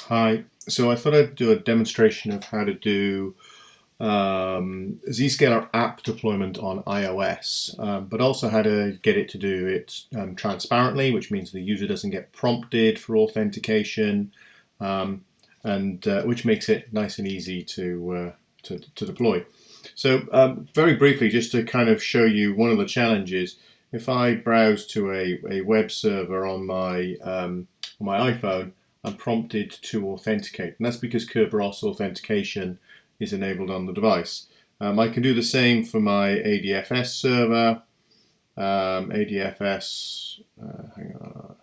Hi. So I thought I'd do a demonstration of how to do Zscaler app deployment on iOS, but also how to get it to do it transparently, which means the user doesn't get prompted for authentication, um, and which makes it nice and easy to deploy. So very briefly, just to kind of show you one of the challenges, if I browse to a web server on my iPhone, I'm prompted to authenticate, and that's because Kerberos authentication is enabled on the device. I can do the same for my ADFS server. ADFS, hang on,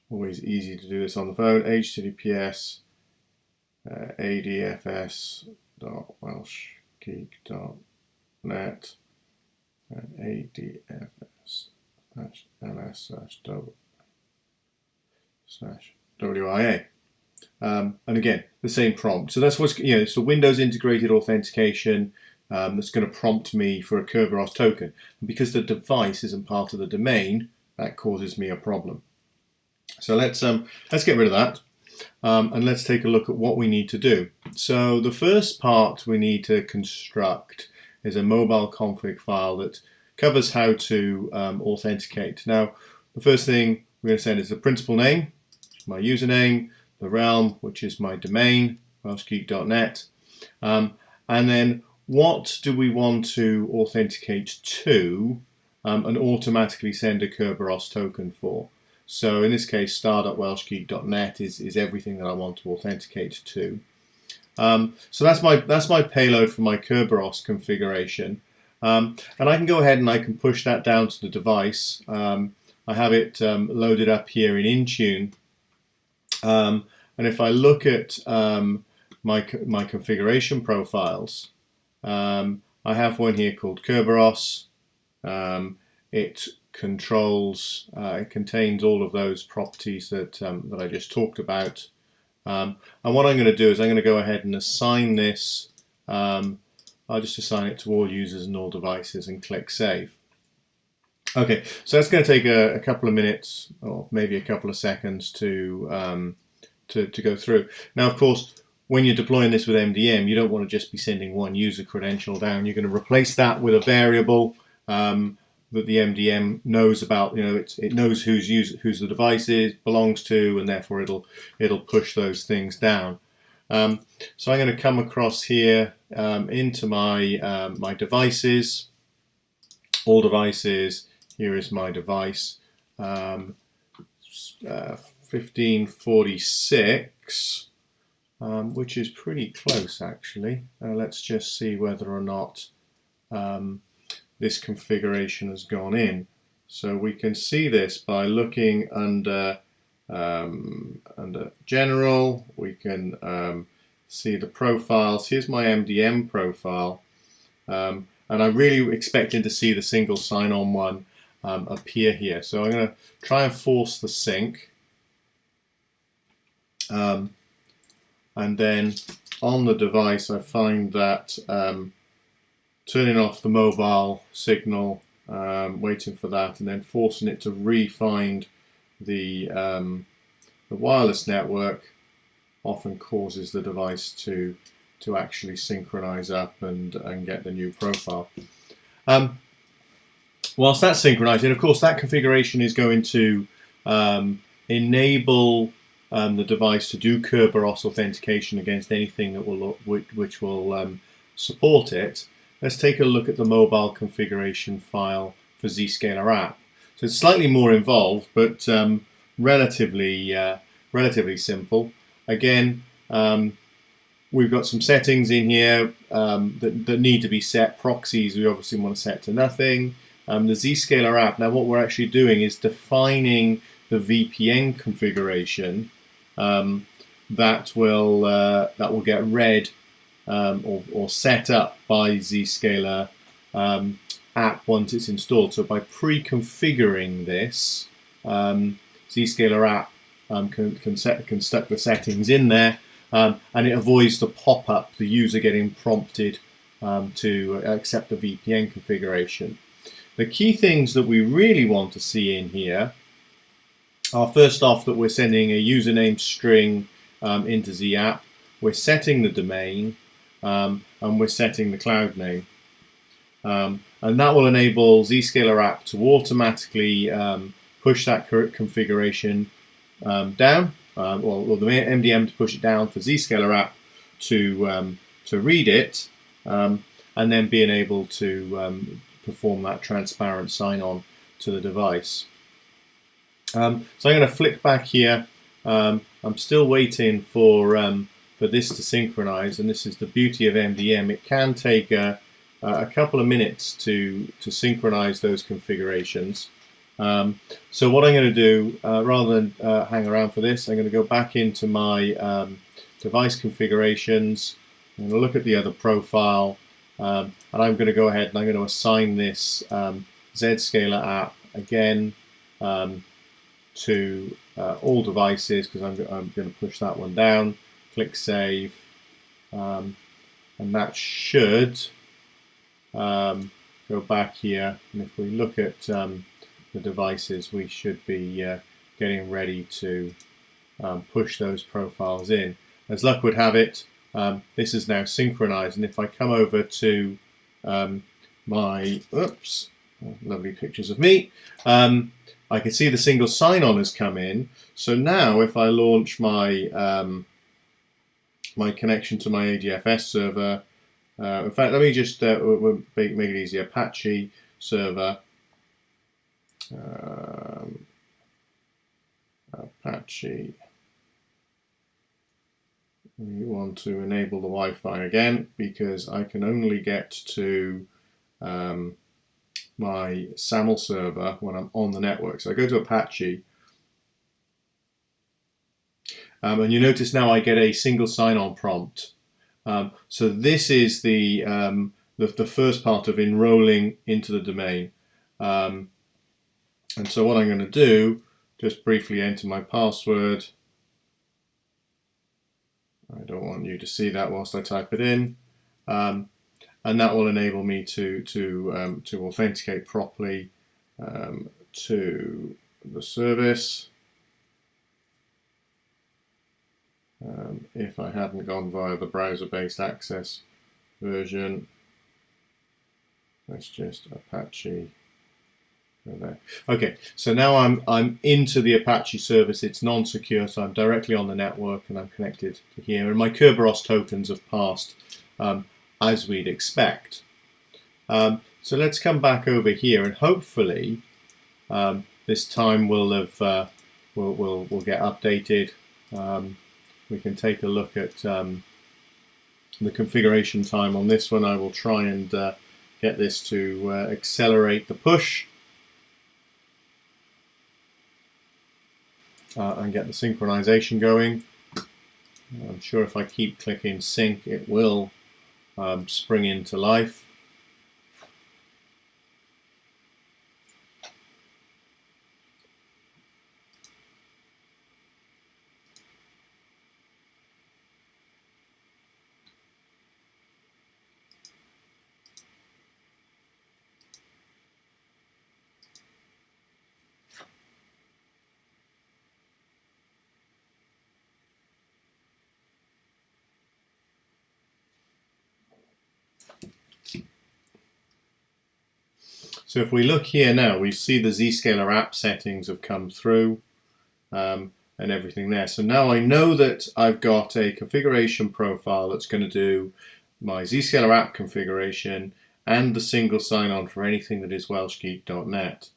always easy to do this on the phone. HTTPS adfs.welshgeek.net and adfs/ls/w/WIA. And again, the same prompt. So that's what's, it's the Windows integrated authentication that's going to prompt me for a Kerberos token. And because the device isn't part of the domain, that causes me a problem. So let's get rid of that. And let's take a look at what we need to do. So the first part we need to construct is a mobile config file that covers how to authenticate. Now, the first thing we're going to send is the principal name, my username, the realm, which is my domain, welshgeek.net, and then what do we want to authenticate to and automatically send a Kerberos token for. So in this case, start.welshgeek.net is everything that I want to authenticate to. So that's my payload for my Kerberos configuration, and I can go ahead and I can push that down to the device. I have it loaded up here in Intune. And if I look at my configuration profiles, I have one here called Kerberos. It contains all of those properties that I just talked about. And what I'm going to do is I'm going to go ahead and assign this. I'll just assign it to all users and all devices and click Save. Okay, so that's going to take a couple of minutes or maybe a couple of seconds to go through. Now, of course, when you're deploying this with MDM, you don't want to just be sending one user credential down. You're going to replace that with a variable that the MDM knows about. It knows whose the device belongs to, and therefore it'll push those things down. So I'm going to come across here into my my devices, all devices. Here is my device, 1546, which is pretty close actually. Let's just see whether or not this configuration has gone in. So we can see this by looking under General. We can see the profiles. Here's my MDM profile, and I'm really expecting to see the single sign-on one appear here. So I'm going to try and force the sync. And then on the device, I find that turning off the mobile signal, waiting for that, and then forcing it to re-find the wireless network often causes the device to actually synchronize up and get the new profile. Whilst that's synchronizing, of course, that configuration is going to enable the device to do Kerberos authentication against anything that which will support it. Let's take a look at the mobile configuration file for Zscaler App. So it's slightly more involved, but relatively simple. Again, we've got some settings in here that need to be set. Proxies we obviously want to set to nothing. The Zscaler App. Now, what we're actually doing is defining the VPN configuration that will get read or set up by Zscaler App once it's installed. So by pre-configuring this, Zscaler App can stuck the settings in there, and it avoids the pop-up, the user getting prompted to accept the VPN configuration. The key things that we really want to see in here are, first off, that we're sending a username string into Z App. We're setting the domain, and we're setting the cloud name. And that will enable Zscaler App to automatically push that correct configuration down, or the MDM to push it down for Zscaler App to read it, and then being able to perform that transparent sign-on to the device. So I'm going to flick back here. I'm still waiting for this to synchronize, and this is the beauty of MDM. It can take a couple of minutes to synchronize those configurations. So what I'm going to do, rather than hang around for this, I'm going to go back into my device configurations. I'm going to look at the other profile, and I'm going to go ahead and I'm going to assign this Zscaler app again to all devices, because I'm going to push that one down. Click Save, and that should go back here. And if we look at the devices, we should be getting ready to push those profiles in. As luck would have it, this is now synchronized, and if I come over to my, lovely pictures of me, I can see the single sign-on has come in. So now if I launch my my connection to my ADFS server, in fact, let me just make it easy. Apache server, Apache. We want to enable the Wi-Fi again, because I can only get to my SAML server when I'm on the network. So I go to Apache, and you notice now I get a single sign-on prompt. So this is the first part of enrolling into the domain. And so what I'm going to do, just briefly enter my password. I don't want you to see that whilst I type it in. And that will enable me to authenticate properly to the service. If I hadn't gone via the browser-based access version, that's just Apache. Go there. Okay, so now I'm into the Apache service. It's non-secure, so I'm directly on the network and I'm connected to here. And my Kerberos tokens have passed as we'd expect. So let's come back over here, and hopefully this time will have will get updated. We can take a look at the configuration time on this one. I will try and get this to accelerate the push and get the synchronization going. I'm sure if I keep clicking sync, it will spring into life. So if we look here now, we see the Zscaler app settings have come through and everything there. So now I know that I've got a configuration profile that's going to do my Zscaler app configuration and the single sign-on for anything that is welshgeek.net.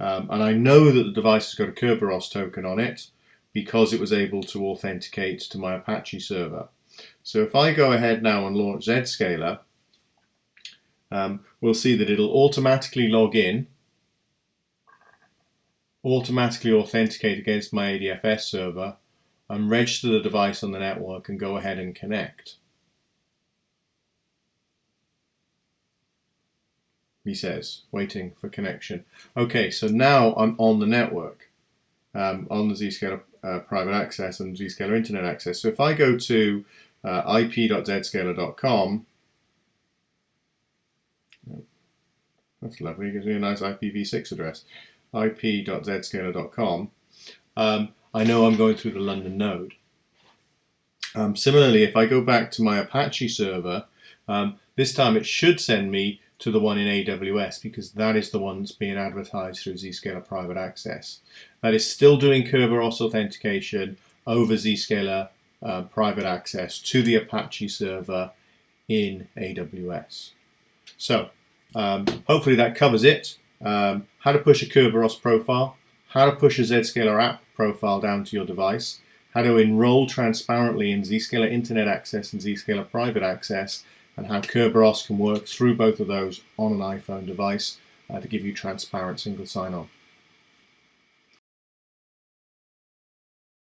And I know that the device has got a Kerberos token on it because it was able to authenticate to my Apache server. So if I go ahead now and launch Zscaler, we'll see that it'll automatically log in, automatically authenticate against my ADFS server, and register the device on the network and go ahead and connect. He says, waiting for connection. Okay, so now I'm on the network, on the Zscaler private access and Zscaler internet access. So if I go to ip.zscaler.com, that's lovely, it gives me a nice IPv6 address, ip.zscaler.com, I know I'm going through the London node. Similarly, if I go back to my Apache server, this time it should send me to the one in AWS because that is the one that's being advertised through Zscaler Private Access. That is still doing Kerberos authentication over Zscaler Private Access to the Apache server in AWS. So hopefully that covers it. How to push a Kerberos profile, how to push a Zscaler App profile down to your device, how to enroll transparently in Zscaler Internet Access and Zscaler Private Access, and how Kerberos can work through both of those on an iPhone device to give you transparent single sign-on.